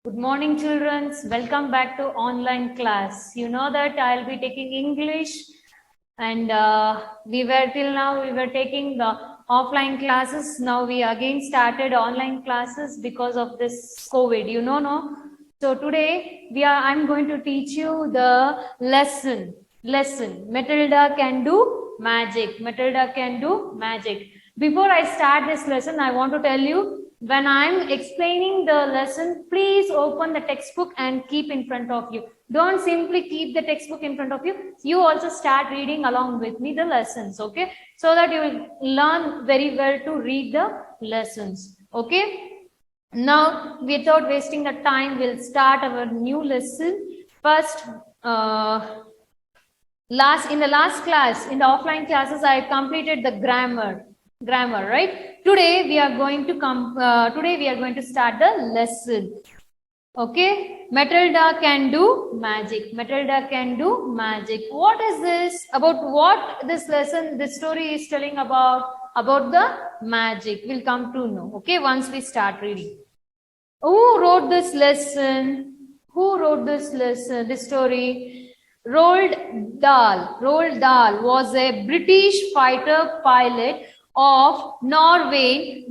Good morning, children. Welcome back to online class. You know that I'll be taking English, and we were taking the offline classes. Now we again started online classes because of this COVID. No? So today I'm going to teach you the lesson. Matilda can do magic. Matilda can do magic. Before I start this lesson, I want to tell you, when I'm explaining the lesson, please open the textbook and keep in front of you. Don't simply keep the textbook in front of you. You also start reading along with me the lessons, okay? So that you will learn very well to read the lessons, okay? Now, without wasting the time, we'll start our new lesson. First, in the last class, in the offline classes, I completed the grammar, right? Today we are going to start the lesson. Okay, Matilda can do magic. Matilda can do magic. What is this? About what this lesson, this story is telling about the magic. We'll come to know. Okay, once we start reading. Who wrote this lesson? This story? Roald Dahl. Roald Dahl was a British fighter pilot of Norway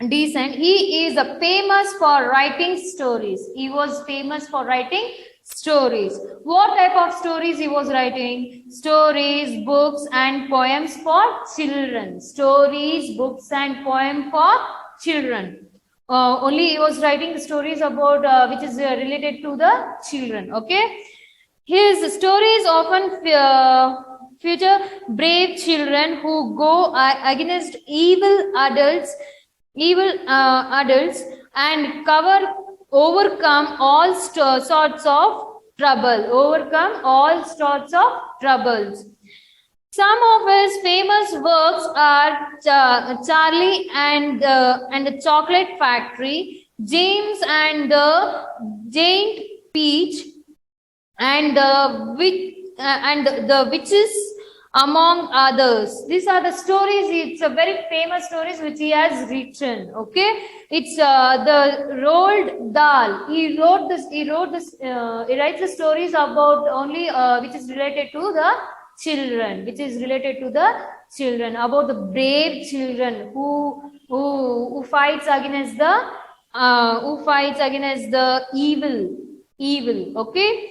descent. He is famous for writing stories. He was famous for writing stories. What type of stories he was writing? Stories, books, and poems for children. Stories, books, and poems for children. Only he was writing the stories about which is related to the children. Okay, his stories often feature brave children who go against evil adults and overcome all sorts of troubles. Some of his famous works are Charlie and the Chocolate Factory, James and the Giant Peach, and the Witches, among others. These are the stories. It's a very famous stories which he has written. Okay, it's the Roald Dahl. He writes the stories about only which is related to the children, about the brave children who fights against the evil. Okay,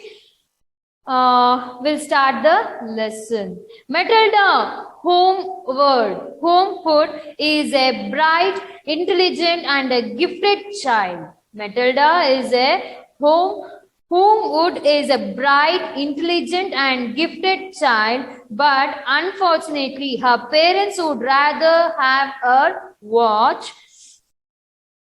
we'll start the lesson. Matilda Homewood is a bright, intelligent, and a gifted child. Matilda is a Homewood is a bright, intelligent, and gifted child, but unfortunately, her parents would rather have her watch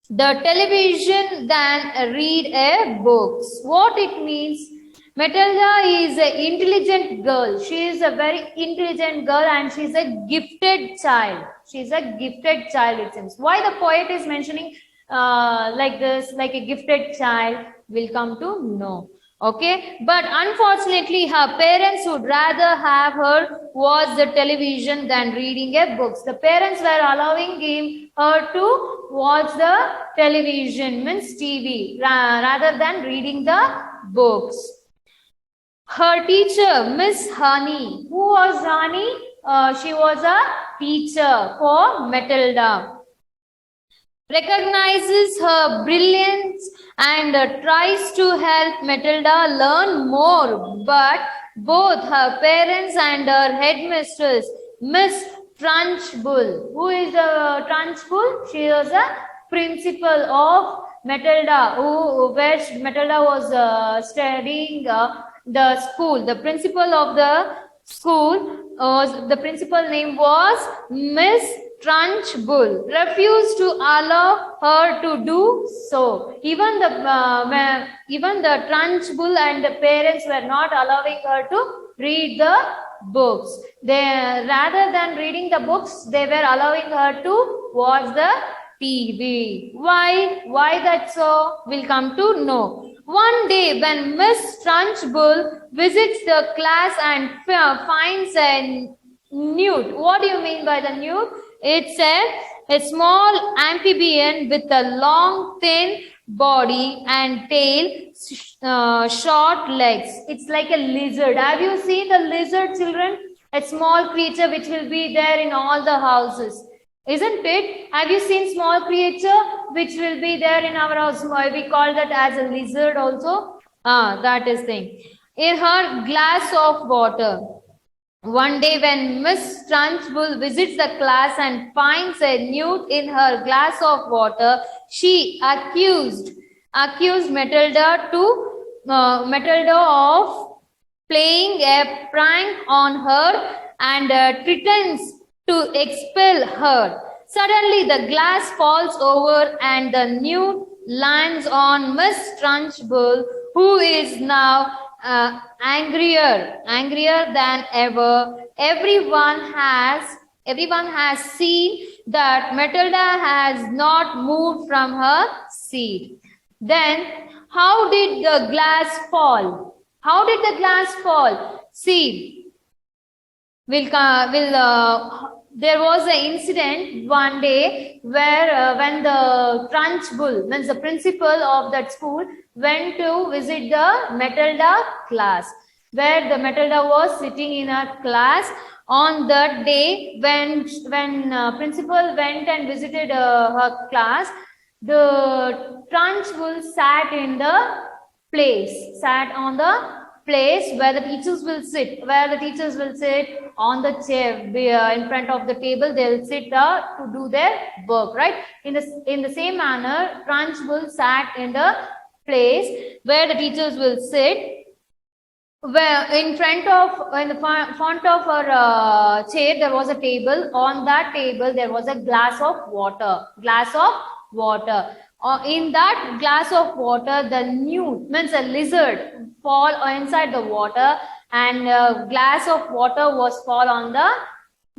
the television than read a books. What it means? Matilda is an intelligent girl. She is a very intelligent girl and she is a gifted child. It seems. Why the poet is mentioning like this, like a gifted child, will come to know. Okay, but unfortunately her parents would rather have her watch the television than reading a books. The parents were allowing her to watch the television, means TV, rather than reading the books. Her teacher, Miss Honey. Who was Honey? She was a teacher for Matilda. Recognizes her brilliance and tries to help Matilda learn more, but both her parents and her headmistress, Miss Trunchbull. Who is Trunchbull? She was a principal of Matilda, where Matilda was studying the school. The principal of the school, the principal name was Miss Trunchbull, refused to allow her to do so. Even the Trunchbull and the parents were not allowing her to read the books. Rather than reading the books, they were allowing her to watch the TV. Why that so? We'll come to know. One day, when Miss Trunchbull visits the class and finds a newt. What do you mean by the newt? It's a a small amphibian with a long, thin body and tail, short legs. It's like a lizard. Have you seen the lizard, children? A small creature which will be there in all the houses. Isn't it? Have you seen small creature which will be there in our house? We call that as a lizard also. That is thing. In her glass of water. One day when Miss Trunchbull visits the class and finds a newt in her glass of water, she accused Matilda of playing a prank on her and threatens to expel her. Suddenly the glass falls over and the newt lands on Miss Trunchbull, who is now angrier than ever. Everyone has seen that Matilda has not moved from her seat. Then, how did the glass fall? How did the glass fall? See, there was an incident one day where when the Trunchbull, means the principal of that school, went to visit the Matilda class, where the Matilda was sitting in her class. On that day, when principal went and visited her class, the Trunchbull sat on the place where the teachers will sit, on the chair in front of the table. They'll sit to do their work, right? In the same manner, Trunchbull sat in the place where the teachers will sit. Where in the front of her chair there was a table. On that table there was a glass of water. In that glass of water, the newt, means a lizard, fall inside the water, and glass of water was fall on the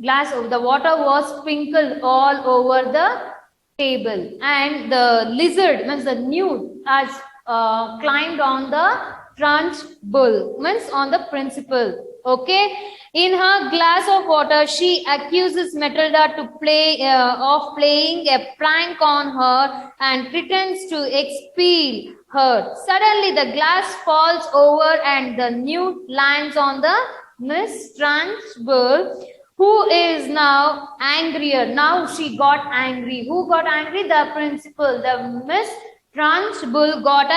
glass. Of the water was sprinkled all over the table, and the lizard, means the newt, has climbed on the Trunchbull, means on the principal. Okay. In her glass of water, she accuses Matilda of playing a prank on her and threatens to expel her. Suddenly, the glass falls over and the newt lands on the Miss Trunchbull, who is now angrier. Now she got angry. Who got angry? The principal. The Miss Trunchbull got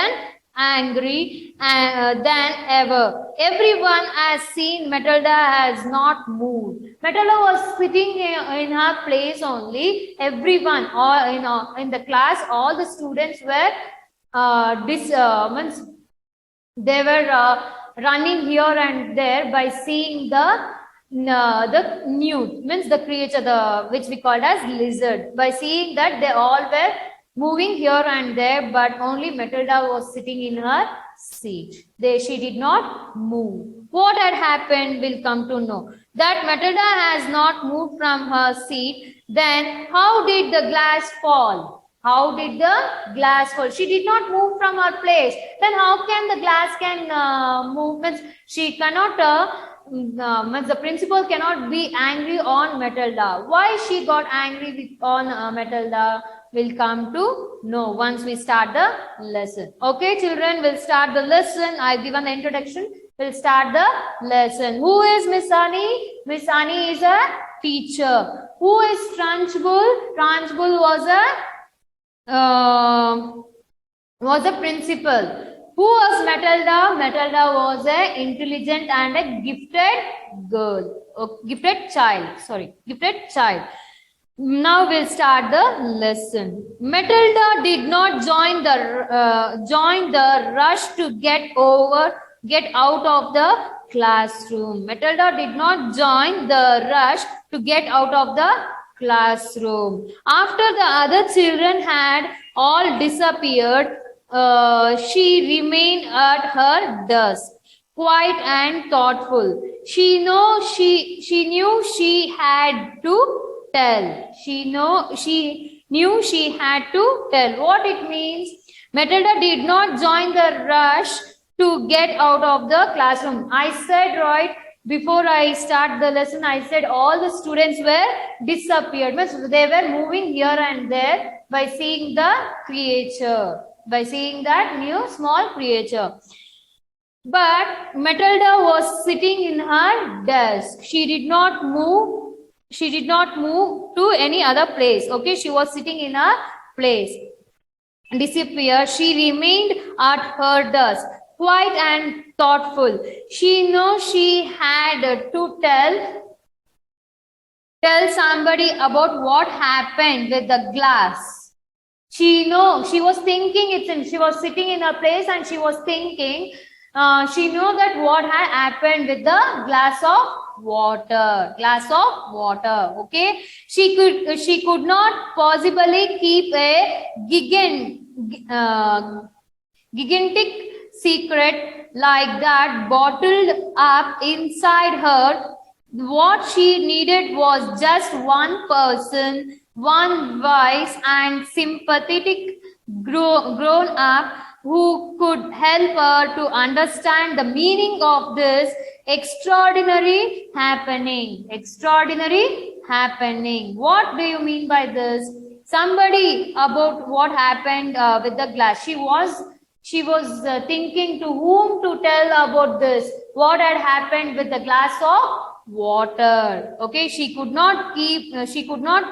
angry than ever. Everyone has seen Matilda has not moved. Matilda was sitting in her place only. Everyone, in the class, all the students were they were running here and there by seeing the newt, means the creature, which we called as lizard. By seeing that, they all were moving here and there, but only Matilda was sitting in her seat. She did not move. What had happened, we'll come to know. That Matilda has not moved from her seat. Then how did the glass fall? How did the glass fall? She did not move from her place. Then how can the glass move? Means she cannot, the principal cannot be angry on Matilda. Why she got angry on Matilda? Will come to know once we start the lesson. Okay, children, we'll start the lesson. I've given the introduction. We'll start the lesson. Who is Miss Annie? Miss Annie is a teacher. Who is Trunchbull? Trunchbull was a principal. Who was Matilda? Matilda was an intelligent and a gifted girl. Gifted child. Now we'll start the lesson. Matilda did not join the rush to get out of the classroom. Matilda did not join the rush to get out of the classroom. After the other children had all disappeared, she remained at her desk, quiet and thoughtful. She knew she had to tell. She knew she had to tell. What it means? Matilda did not join the rush to get out of the classroom. I said, right, before I start the lesson, I said all the students were disappeared. Means they were moving here and there by seeing the creature, by seeing that new small creature. But Matilda was sitting in her desk. She did not move. She did not move to any other place. Okay, she was sitting in a place. Disappeared. She remained at her desk, quiet and thoughtful. She knew she had to tell somebody about what happened with the glass. She was thinking she was sitting in a place and she was thinking. She knew that what had happened with the glass of water. Okay, she could not possibly keep a gigantic secret like that bottled up inside her. What she needed was just one person, one wise and sympathetic grown up who could help her to understand the meaning of this extraordinary happening. What do you mean by this? Somebody about what happened with the glass. She was thinking to whom to tell about this, what had happened with the glass of water. Okay, she could not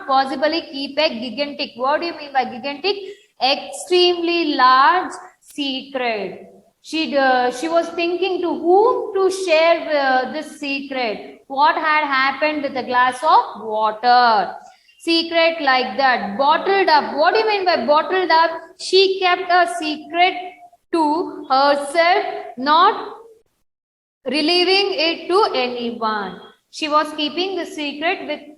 possibly keep a gigantic. What do you mean by gigantic? Extremely large secret. She was thinking to whom to share this secret. What had happened with the glass of water? Secret like that, bottled up. What do you mean by bottled up? She kept a secret to herself, not revealing it to anyone. She was keeping the secret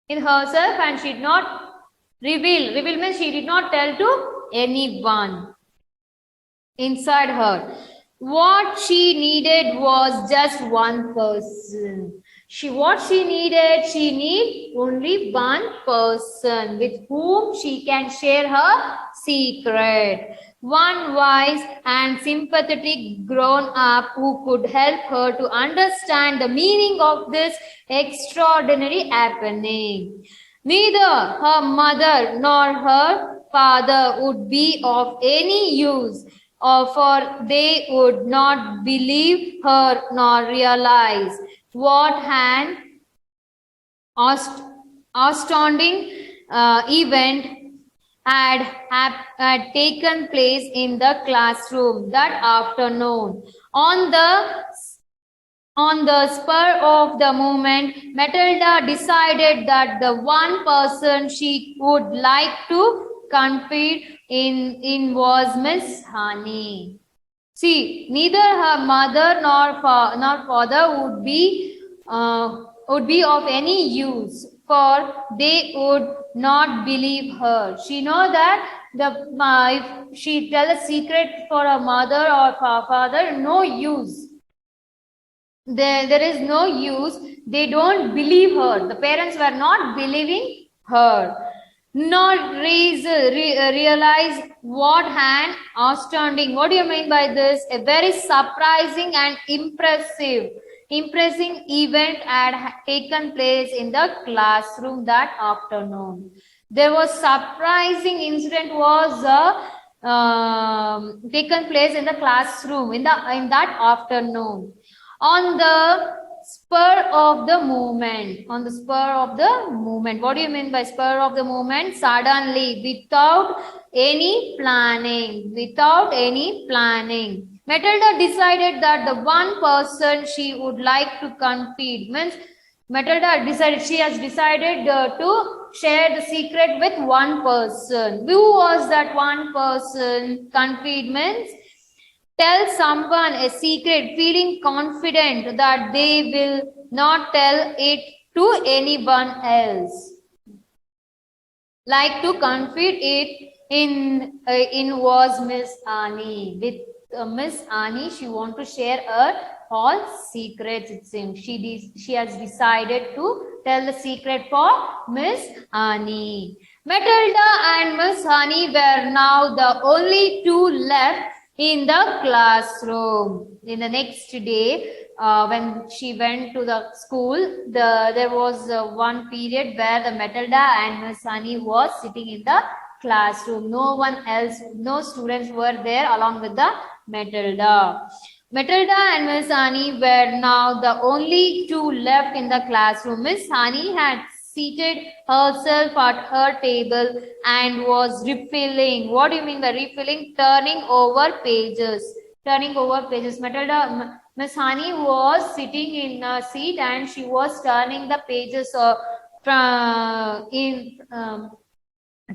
in herself and she did not reveal. Reveal means she did not tell to anyone inside her. What she needed was just one person. She need only one person with whom she can share her secret. One wise and sympathetic grown up who could help her to understand the meaning of this extraordinary happening. Neither her mother nor her father would be of any use, for they would not believe her nor realize what an astounding event had taken place in the classroom that afternoon. On the spur of the moment, Matilda decided that the one person she would like to confide in was Miss Honey. See, neither her mother nor father would be of any use, for they would not believe her. She know that if she tell a secret for her mother or for father, no use. There is no use. They don't believe her. The parents were not believing her. Not realize what an astounding. What do you mean by this? A very surprising and impressive event had taken place in the classroom that afternoon. There was surprising incident was taken place in the classroom in that afternoon. On the spur of the moment. What do you mean by spur of the moment? Suddenly, without any planning. Matilda decided that the one person she would like to confide means she has decided to share the secret with one person. Who was that one person? Confide means tell someone a secret, feeling confident that they will not tell it to anyone else. Like to confide it in was Miss Annie. With Miss Annie, she want to share her all secrets. It seems she has decided to tell the secret for Miss Annie. Matilda and Miss Annie were now the only two left in the classroom. In the next day, when she went to the school, there was one period where the Matilda and Miss Honey was sitting in the classroom. No one else, no students were there along with the Matilda. Matilda and Miss Honey were now the only two left in the classroom. Miss Honey had seated herself at her table and was refilling. What do you mean by refilling? Turning over pages. Turning over pages. Matilda, Miss Honey was sitting in a seat and she was turning the pages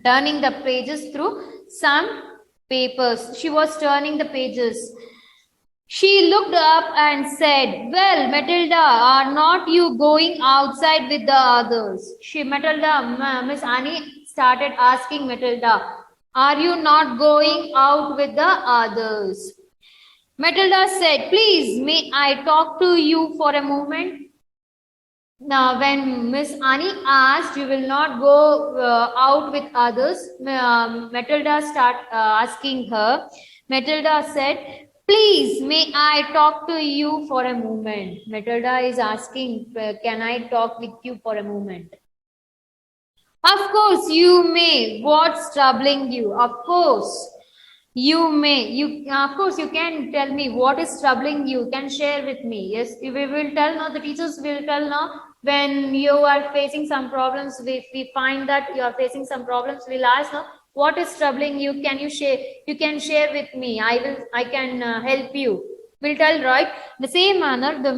turning the pages through some papers. She was turning the pages. She looked up and said, "Well, Matilda, are not you going outside with the others?" Miss Annie started asking Matilda, "Are you not going out with the others?" Matilda said, "Please, may I talk to you for a moment?" Now, when Miss Annie asked, "You will not go out with others," Matilda started asking her. Matilda said, "Please, may I talk to you for a moment?" Matilda is asking, "Can I talk with you for a moment?" "Of course you may. What's troubling you?" "Of course you may. Of course you can tell me what is troubling you. Can share with me." Yes, we will tell now. The teachers will tell now. When you are facing some problems, if we find that you are facing some problems, we'll ask now, what is troubling you? Can you share? You can share with me. I can help you. We'll tell, right? The same manner, the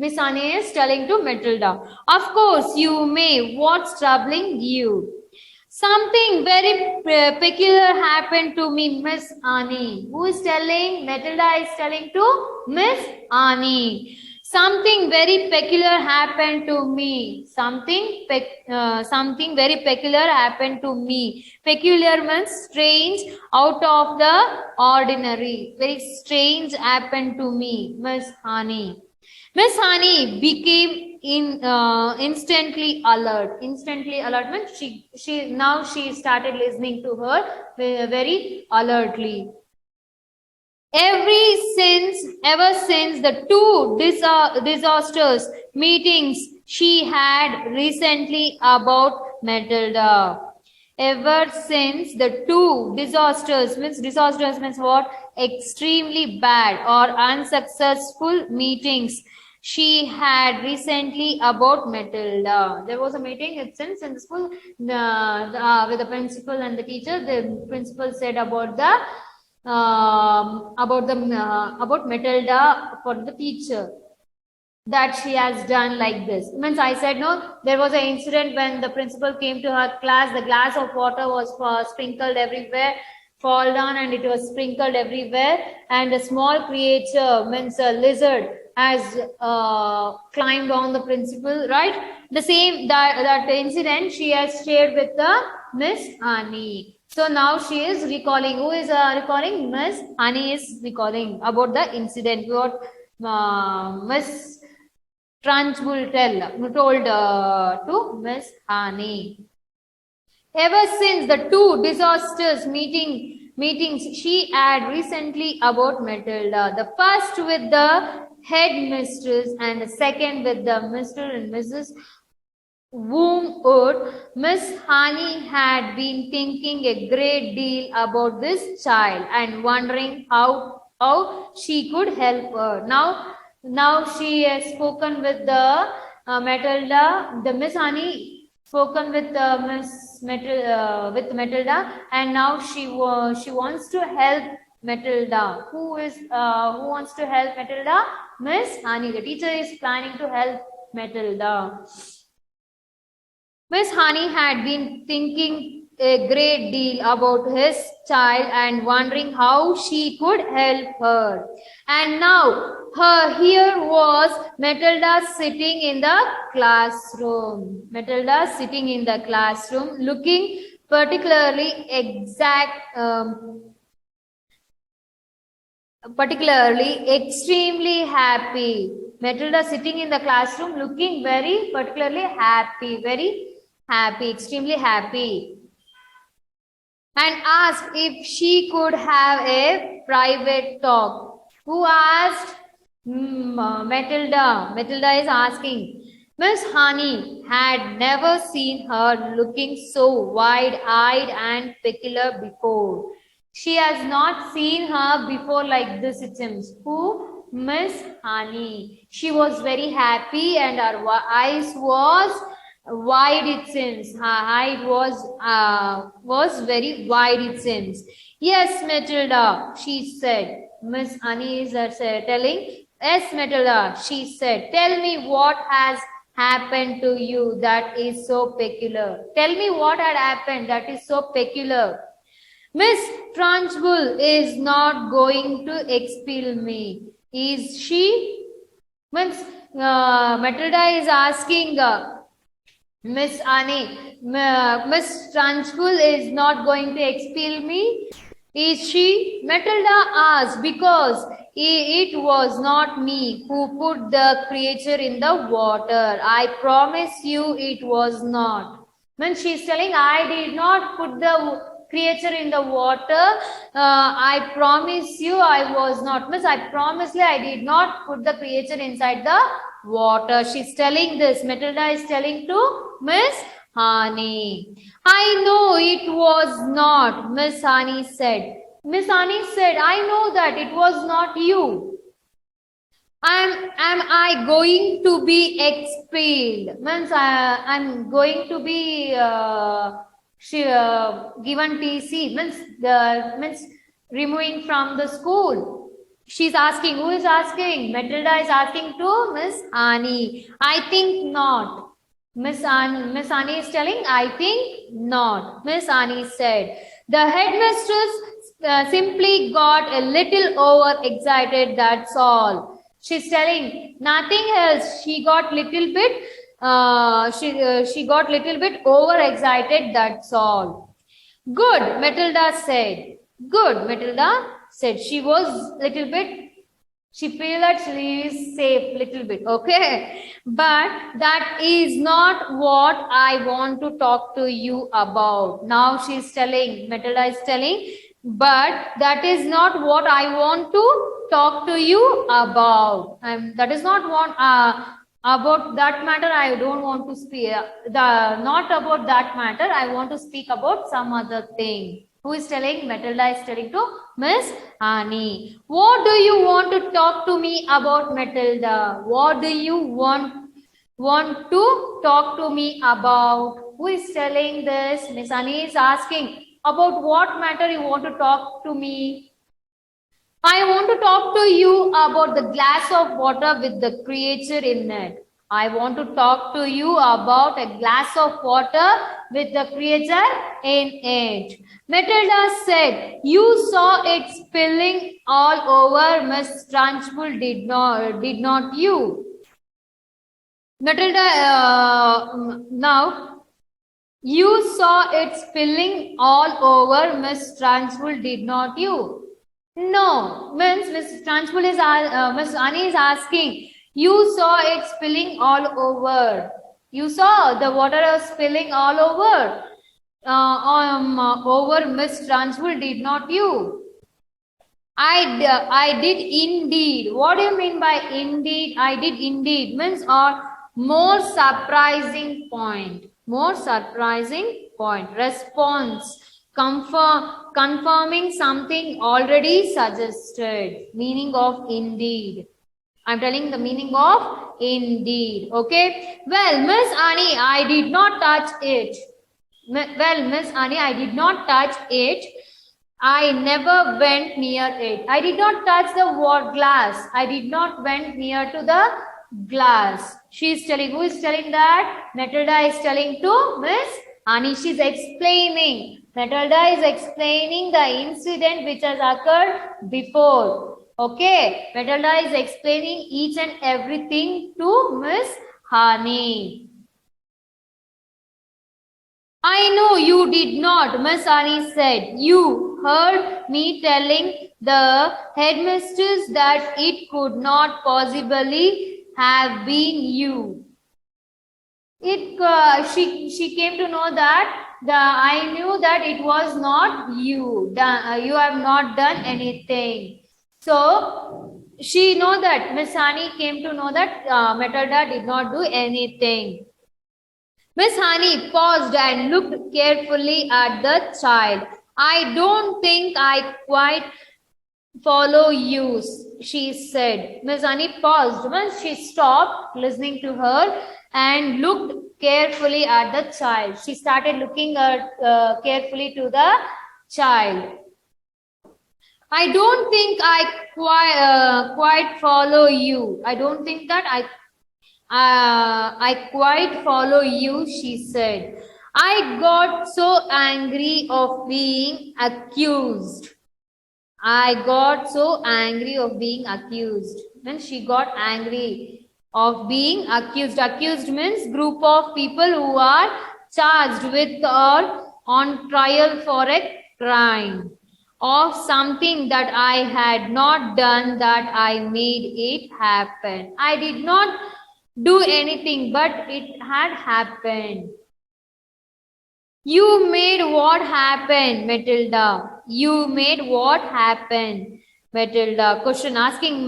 Miss Annie is telling to Matilda. "Of course you may. What's troubling you?" "Something very peculiar happened to me, Miss Annie." Who is telling? Matilda is telling to Miss Annie. "Something very peculiar happened to me." Something very peculiar happened to me. Peculiar means strange, out of the ordinary. Very strange happened to me, Miss Honey. Miss Honey became instantly alert. Instantly alert means she started listening to her very alertly. Ever since the two disastrous meetings she had recently about Matilda. Ever since the two disastrous means what? Extremely bad or unsuccessful meetings she had recently about Matilda. There was a meeting since in the school with the principal and the teacher. The principal said about about Matilda for the teacher, that she has done like this. Means I said no, there was an incident when the principal came to her class, the glass of water was sprinkled everywhere, fall down and it was sprinkled everywhere, and a small creature, means a lizard, has climbed on the principal, right? The same, that incident she has shared with the Miss Annie. So now she is recalling. Who is recalling? Miss Annie is recalling about the incident what Miss Trunchbull told to Miss Honey. Ever since the two disastrous meetings she had recently about Matilda, the first with the headmistress and the second with the Mr. and Mrs. Wormwood, Miss Honey had been thinking a great deal about this child and wondering how she could help her. Now she has spoken with the Matilda. The Miss Honey spoken with with Matilda, and now she wants to help Matilda. Who wants to help Matilda? Miss Honey. The teacher is planning to help Matilda. Miss Honey had been thinking a great deal about his child and wondering how she could help her. And now here was Matilda sitting in the classroom. Matilda sitting in the classroom, looking particularly extremely happy. Matilda sitting in the classroom, looking very particularly happy, extremely happy, and asked if she could have a private talk. Who asked? Matilda is asking. Miss Honey had never seen her looking so wide-eyed and peculiar before. She has not seen her before like this, it seems. Who? Miss Honey. She was very happy and her eyes was wide, it seems. Her eye was very wide, it seems. Yes, Matilda, she said. Miss Honey is telling. Yes, Matilda, she said. Tell me what has happened to you that is so peculiar. Tell me what had happened that is so peculiar. Miss Trunchbull is not going to expel me. Is she? Means Matilda is asking Miss Annie, Miss Trunchbull is not going to expel me. Is she? Matilda asked, because it was not me who put the creature in the water. I promise you it was not. When she's telling, I did not put the creature in the water. I promise you I was not. Miss, I promise you I did not put the creature inside the water. She's telling this. Matilda is telling to Miss Honey. I know it was not, Miss Honey said. Miss Honey said, I know that it was not you. Am I going to be expelled? Means I'm going to be given TC. Means removing from the school. She's asking. Who is asking? Matilda is asking to Miss Annie. I think not. Miss Annie is telling, I think not. Miss Annie said, the headmistress simply got a little overexcited, that's all. She's telling nothing else. She got little bit, she got little bit overexcited, that's all. Good, Matilda said. Good, Matilda said. She was little bit, she feel that she is safe little bit, okay? But that is not what I want to talk to you about. Now she's telling, Matilda is telling, but that is not what I want to talk to you about. That is not what about that matter. I don't want to speak. Not about that matter. I want to speak about some other thing. Who is telling? Matilda is telling to Miss Annie. What do you want to talk to me about, Matilda? What do you want to talk to me about? Who is telling this? Miss Annie is asking about what matter you want to talk to me. I want to talk to you about the glass of water with the creature in it. I want to talk to you about a glass of water with the creature in it. Matilda said, you saw it spilling all over Miss Trunchbull, did not you? Matilda, now, you saw it spilling all over Miss Trunchbull, did not you? No, means Miss Trunchbull is, Miss Annie is asking, you saw it spilling all over. You saw the water spilling all over. Over Miss Trunchbull, did not you? I did indeed. What do you mean by indeed? I did indeed means more surprising point. More surprising point. Response. Confirming something already suggested. Meaning of indeed. I'm telling the meaning of indeed. Okay. Well, Miss Annie, I did not touch it. Well, Miss Annie, I did not touch it. I never went near it. I did not touch the glass. I did not went near to the glass. She is telling. Who is telling that? Matilda is telling to Miss Annie. She is explaining. Matilda is explaining the incident which has occurred before. Okay. Matilda is explaining each and everything to Miss Honey. I know you did not, Miss Annie said. You heard me telling the headmistress that it could not possibly have been you. She came to know that I knew that it was not you. You have not done anything. So she know that Miss Honey came to know that Matilda did not do anything. Miss Honey paused and looked carefully at the child. I don't think I quite follow you, she said. Miss Honey paused. Once she stopped listening to her and looked carefully at the child. She started looking carefully to the child. I don't think I quite follow you. I don't think that I quite follow you, she said. I got so angry of being accused. I got so angry of being accused. When she got angry of being accused. Accused means group of people who are charged with or on trial for a crime of something that I had not done, that I made it happen. I did not do anything, but it had happened. You made what happen, Matilda? You made what happen, Matilda? Question asking,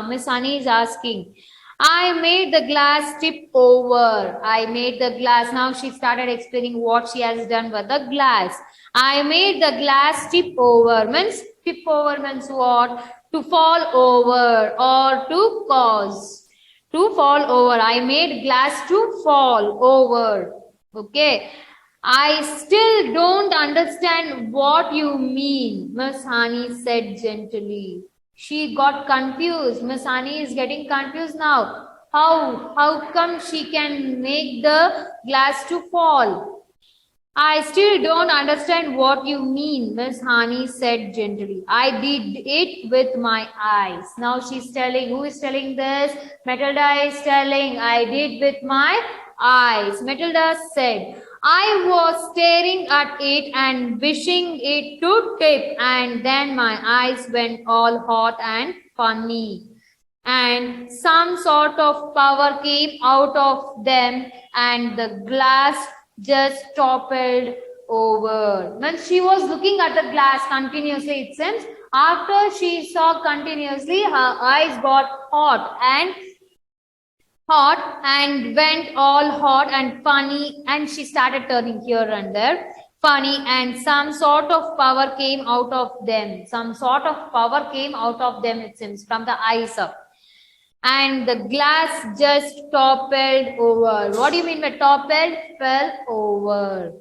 Miss Honey is asking. I made the glass tip over. I made the glass. Now she started explaining what she has done with the glass. I made the glass tip over. Means tip over means what? To fall over or to cause. To fall over. I made glass to fall over. Okay. I still don't understand what you mean, Miss Honey said gently. She got confused. Miss Honey is getting confused now. How come she can make the glass to fall? I still don't understand what you mean, Miss Honey said gently. I did it with my eyes. Now she's telling, who is telling this? Matilda is telling, I did with my eyes. Matilda said, I was staring at it and wishing it to tip, and then my eyes went all hot and funny. And some sort of power came out of them, and the glass just toppled over. When she was looking at the glass continuously, it seems, after she saw continuously, her eyes got hot and went all hot and funny, and she started turning here and there funny, and some sort of power came out of them. Some sort of power came out of them, it seems, from the eyes up. And the glass just toppled over. What do you mean by toppled? Fell over.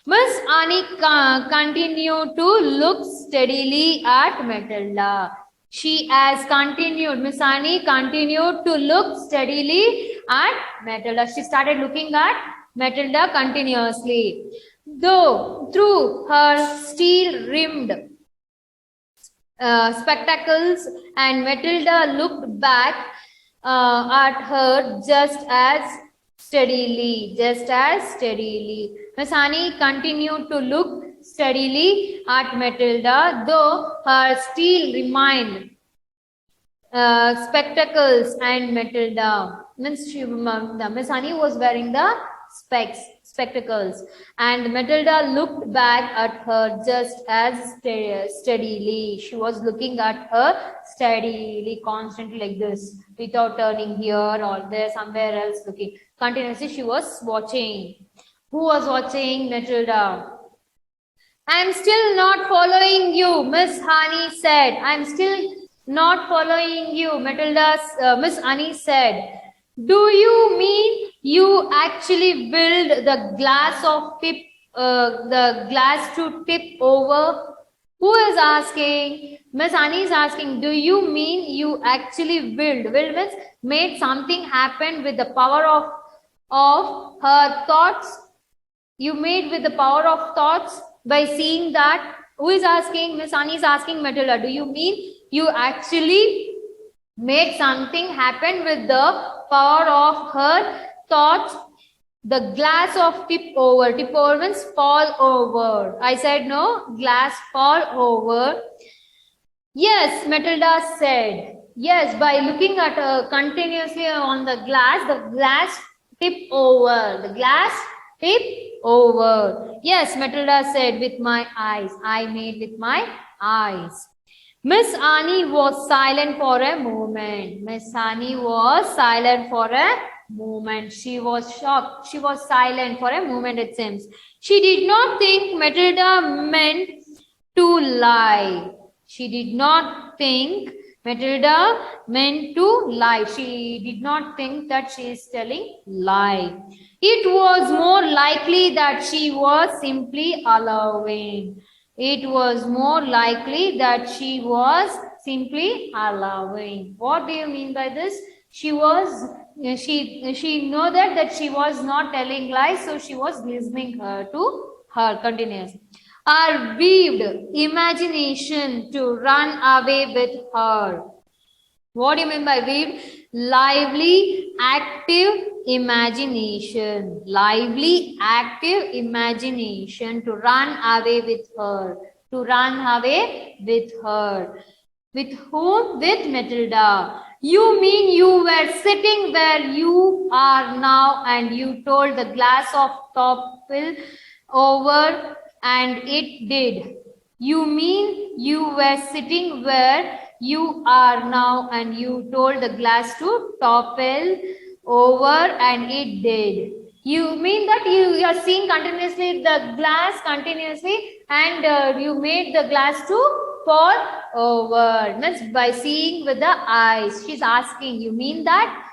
Miss Annie continued to look steadily at Matilda. She has continued, Miss Annie continued to look steadily at Matilda. She started looking at Matilda continuously. Though through her steel-rimmed spectacles, and Matilda looked back at her just as steadily. Miss Honey continued to look steadily at Matilda, though her steel remained spectacles, and Matilda means Miss Honey was wearing the spectacles, and Matilda looked back at her just as steadily. She was looking at her steadily, constantly like this, without turning here or there, somewhere else looking. Continuously she was watching. Who was watching? Matilda. I am still not following you, Miss Honey said. I am still not following you, Miss Honey said. Do you mean you actually build the glass to tip over? Who is asking? Miss Honey is asking, do you mean you actually build? Build means made something happen with the power of her thoughts. You made with the power of thoughts by seeing that. Who is asking? Miss Honey is asking Matilda, do you mean you actually made something happen with the power of her thoughts? The glass of tip over. Tip over means fall over. I said no, glass fall over. Yes, Matilda said. Yes, by looking at continuously on the glass tip over. The glass tip over. Yes, Matilda said, with my eyes. I made with my eyes. Miss Annie was silent for a moment. Miss Annie was silent for a moment. She was shocked. She was silent for a moment, it seems. She did not think Matilda meant to lie. She did not think Matilda meant to lie. She did not think that she is telling lie. It was more likely that she was simply allowing. It was more likely that she was simply allowing. What do you mean by this? She know that she was not telling lies, so she was listening to her continuously. Our vivid imagination to run away with her. What do you mean by vivid? Lively, active imagination. Lively, active imagination to run away with her. To run away with her. With whom? With Matilda. You mean you were sitting where you are now and you told the glass of topple over and it did. You mean you were sitting where you are now and you told the glass to topple over and it did. You mean that you are seeing continuously the glass continuously and you made the glass to fall over. Means by seeing with the eyes. She's asking, you mean that?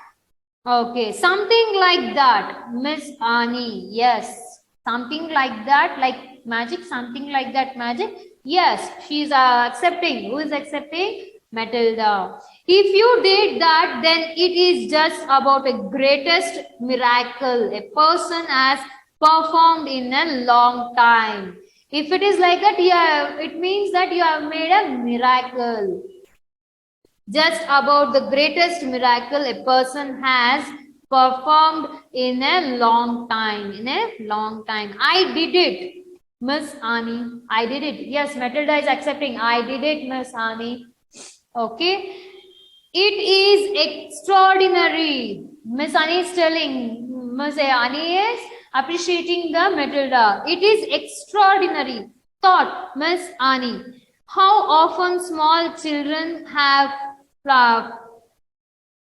Okay, something like that, Miss Annie. Yes, something like that, like magic, something like that magic. Yes, she's accepting. Who is accepting? Matilda. If you did that, then it is just about a greatest miracle a person has performed in a long time. If it is like that, yeah, it means that you have made a miracle. Just about the greatest miracle a person has performed in a long time. In a long time. I did it, Miss Annie. I did it. Yes, Matilda is accepting. I did it, Miss Annie. Okay. It is extraordinary. Miss Annie is telling. Miss Annie is appreciating the Matilda. It is extraordinary. Thought Miss Annie. How often small children have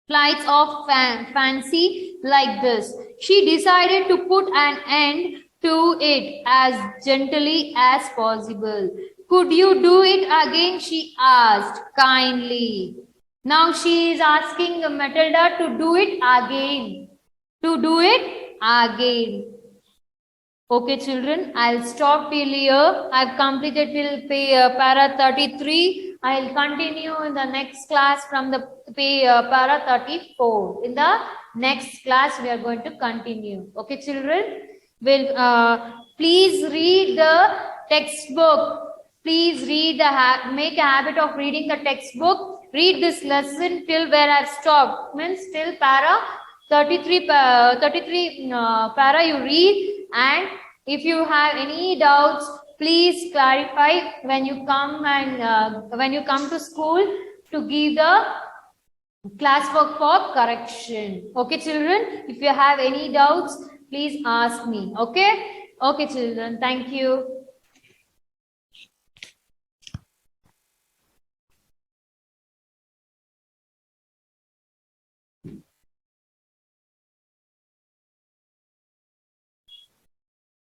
flights of fancy like this. She decided to put an end to it as gently as possible. Could you do it again? She asked kindly. Now she is asking Matilda to do it again. To do it again. Okay, children, I'll stop till here. I've completed till para 33. I'll continue in the next class from the para 34. In the next class, we are going to continue. Okay, children, will please read the textbook. Please read make a habit of reading the textbook. Read this lesson till where I've stopped. Means till para 33 para you read, and if you have any doubts, please clarify when you come and when you come to school to give the classwork for correction. Okay, children, if you have any doubts, please ask me. Okay, children, thank you.